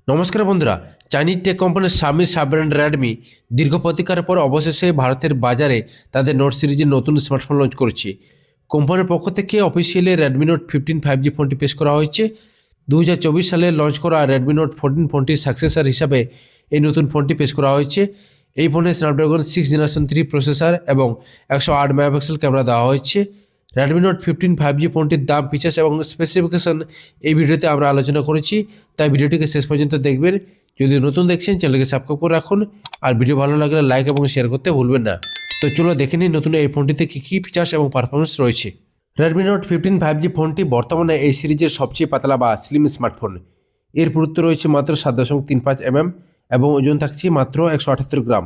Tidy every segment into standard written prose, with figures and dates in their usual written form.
নমস্কার বন্ধুরা, Chinese take কোম্পানির শামির সাব ব্র্যান্ড রেডমি দীর্ঘ প্রতীক্ষার পর অবশেষে ভারতের বাজারে তাদের নোট সিরিজের নতুন স্মার্টফোন লঞ্চ করেছে। কোম্পানির পক্ষ থেকে অফিসিয়ালি রেডমি নোট 15 5G ফোনটি পেশ করা হয়েছে। 2024 সালে লঞ্চ করা রেডমি নোট 14 ফোনটির সাকসেসর হিসাবে এই নতুন ফোনটি পেশ করা হয়েছে। এই ফোনে স্ন্যাপড্রাগন 6 জেনারেশন 3 প্রসেসর এবং 108 মেগাপিক্সেল ক্যামেরা দেওয়া হয়েছে। রেডমি নোট 15 5G ফোনটির দাম, ফিচার্স এবং স্পেসিফিকেশন এই ভিডিওতে আমরা আলোচনা করেছি, তাই ভিডিওটিকে শেষ পর্যন্ত দেখবেন। যদি নতুন দেখছেন চ্যানেলকে সাবস্ক্রাইব করে রাখুন, আর ভিডিও ভালো লাগলে লাইক এবং শেয়ার করতে ভুলবেন না। তো চলো দেখে নিই নতুন এই ফোনটিতে কী ফিচার্স এবং পারফরমেন্স রয়েছে। রেডমি নোট 15 5G ফোনটি বর্তমানে এই সিরিজের সবচেয়ে পাতলা বা স্লিম স্মার্টফোন। এর পুরুত্ব রয়েছে মাত্র 7.35 mm এবং ওজন থাকছে মাত্র 178 গ্রাম।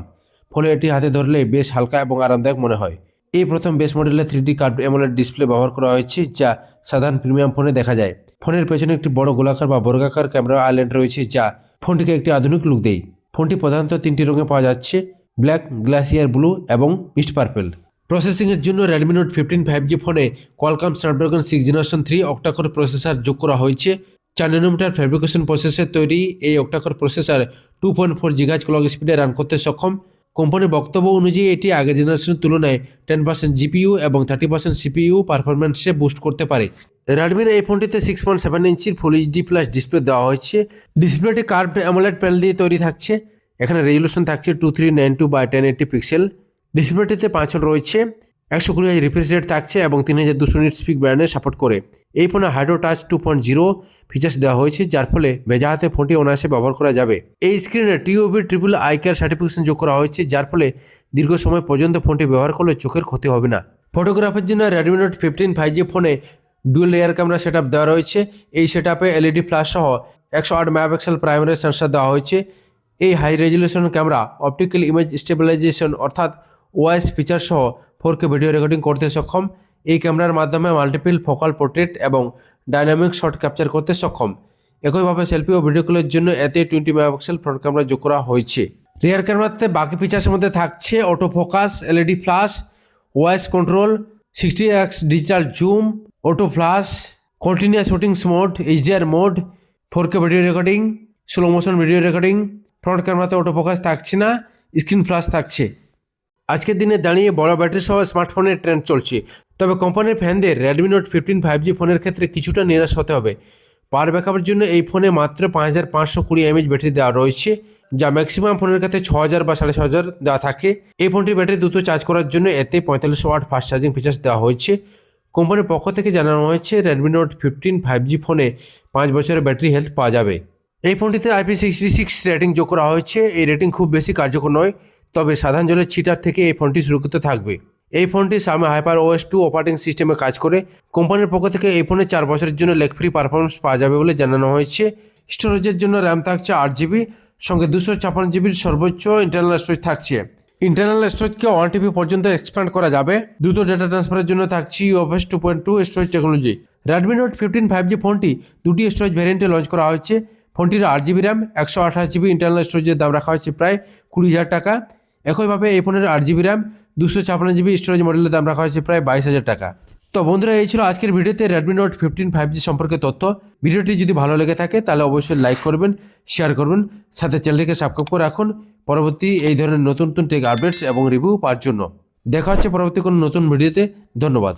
ফলে এটি হাতে ধরলে বেশ হালকা এবং আরামদায়ক মনে হয়। এই প্রথম বেস মডেলে 3D কার্ভড অ্যামোলেড ডিসপ্লে ব্যবহার করা হয়েছে, যা সাধারণ প্রিমিয়াম ফোনে দেখা যায়। ফোনের পেছনে একটি বড় গোলাকার বা বর্গাকার ক্যামেরা আইল্যান্ড রয়েছে, যা ফোনটিকে একটি আধুনিক লুক দেয়। ফোনটি প্রধানত 3টি রঙে পাওয়া যাচ্ছে: ব্ল্যাক, গ্লাসিয়ার ব্লু এবং মিস্ট পার্পল। প্রসেসিংয়ের জন্য রেডমি নোট 15 5G ফোনে Qualcomm Snapdragon 6 generation 3 octa-core processor যোগ করা হয়েছে। 4 ন্যানোমিটার ফ্যাব্রিকেশন প্রসেসে তৈরি এই অক্টাকোর প্রসেসর 2.4 GHz ক্লক স্পিডে রান করতে সক্ষম। কোম্পানির বক্তব্য অনুযায়ী এটি আগের জেনারেশনের তুলনায় 10% GPU এবং 30% CPU পারফরম্যান্সে বুস্ট করতে পারে। রেডমির এই ফোনটিতে 6.7 ইঞ্চির ফুল এইচডি প্লাস ডিসপ্লে দেওয়া হয়েছে। ডিসপ্লেটি কার্ভড অ্যামোলেড প্যানেল দিয়ে তৈরি থাকছে। এখানে রেজুলেশন থাকছে 2392/1080 পিক্সেল। ডিসপ্লেটিতে 5 হল রয়েছে, 120Hz রিফ্রেশ রেট থাকছে এবং 3200 নিট স্পিক ব্র্যান্ডে সাপোর্ট করে। এই ফোনে হাইড্রো টাচ 2.0 ফিচার্স দেওয়া হয়েছে, যার ফলে ভেজা হাতে ফোনটি অনায়াসে ব্যবহার করা যাবে। এই স্ক্রিনে TOV triple eye care certification যোগ করা হয়েছে, যার ফলে দীর্ঘ সময় পর্যন্ত ফোনটি ব্যবহার করলে চোখের ক্ষতি হবে না। ফটোগ্রাফের জন্য রেডমি নোট 15 5G ফোনে ডুয়েল লেয়ার ক্যামেরা সেটআপ দেওয়া রয়েছে। এই সেটআপে LED ফ্ল্যাশ সহ 108 মেগাপিক্সেল প্রাইমারি সেন্সর দেওয়া হয়েছে। এই high resolution camera optical image stabilisation অর্থাৎ OIS ফিচার সহ 4K ভিডিও রেকর্ডিং করতে সক্ষম। এই ক্যামেরার মাধ্যমে মাল্টিপল ফোকাল পোর্ট্রেট এবং ডাইনামিক শট ক্যাপচার করতে সক্ষম। একইভাবে সেলফি ও ভিডিও কলের জন্য এতে 20 মেগাপিক্সেল ফ্রন্ট ক্যামেরা যোগ করা হয়েছে। রিয়ার ক্যামেরাতে বাকি ফিচার্সের মধ্যে থাকছে auto focus, LED flash, OIS control, 60x digital zoom, auto flash, continuous shootings mode, HDR mode, 4K video recording, slow motion video recording. Front ক্যামেরাতে অটো ফোকাস থাকছে না, স্ক্রিন ফ্ল্যাশ থাকছে। আজকের দিনে দাঁড়িয়ে বড় ব্যাটারি সহ স্মার্টফোনের ট্রেন্ড চলছে, তবে কোম্পানির ফ্যানদের রেডমি নোট 15 5G ফোনের ক্ষেত্রে কিছুটা নিরাশ হতে হবে। পাওয়ার ব্যাকআপের জন্য এই ফোনে মাত্র 5520 mAh ব্যাটারি দেওয়া রয়েছে, যা ম্যাক্সিমাম ফোনের কাছে 6000 বা 6500 দেওয়া থাকে। এই ফোনটির ব্যাটারি দ্রুত চার্জ করার জন্য এতে 45 ওয়াট ফাস্ট চার্জিং ফিচার্স দেওয়া হয়েছে। কোম্পানির পক্ষ থেকে জানানো হয়েছে রেডমি নোট 15 5G ফোনে 5 বছরের ব্যাটারি হেলথ পাওয়া যাবে। এই ফোনটিতে IP66 রেটিং যোগ করা হয়েছে। এই রেটিং খুব বেশি কার্যকর নয়, তবে সাধারণ জলের ছিটার থেকে এই ফোনটি সুরক্ষিত থাকবে। এই ফোনটি Xiaomi HyperOS 2 অপারেটিং সিস্টেমে কাজ করে। কোম্পানির পক্ষ থেকে এই ফোনে 4 বছরের জন্য লেগ ফ্রি পারফরমেন্স পাওয়া যাবে বলে জানানো হয়েছে। স্টোরেজের জন্য র্যাম থাকছে 8GB, সঙ্গে 256GBর সর্বোচ্চ ইন্টারনাল স্টোরেজ থাকছে। ইন্টারনাল স্টোরেজকে 1TB পর্যন্ত এক্সপ্যান্ড করা যাবে। দ্রুত ডেটা ট্রান্সফারের জন্য থাকছে UFS 2.2 storage technology. Redmi note 15 5G ফোনটি দুটি স্টোরেজ ভ্যারিয়েন্টে লঞ্চ করা হয়েছে। ফোনটির 8GB র্যাম, 128GB ইন্টারনাল স্টোরেজের দাম রাখা হয়েছে প্রায় 20,000 টাকা। একইভাবে এই ফোনের 8GB র্যাম, 256GB স্টোরেজ মডেলের দাম রাখা হয়েছে প্রায় 22,000 টাকা। তো বন্ধুরা, এই ছিল আজকের ভিডিওতে রেডমি নোট 15 5G সম্পর্কে তথ্য। ভিডিওটি যদি ভালো লেগে থাকে তাহলে অবশ্যই লাইক করবেন, শেয়ার করবেন, সাথে চ্যানেলটিকে সাবস্ক্রাইব করে রাখুন পরবর্তী এই ধরনের নতুন নতুন টেক আপডেটস এবং রিভিউ পাওয়ার জন্য। দেখা হচ্ছে পরবর্তী কোনো নতুন ভিডিওতে। ধন্যবাদ।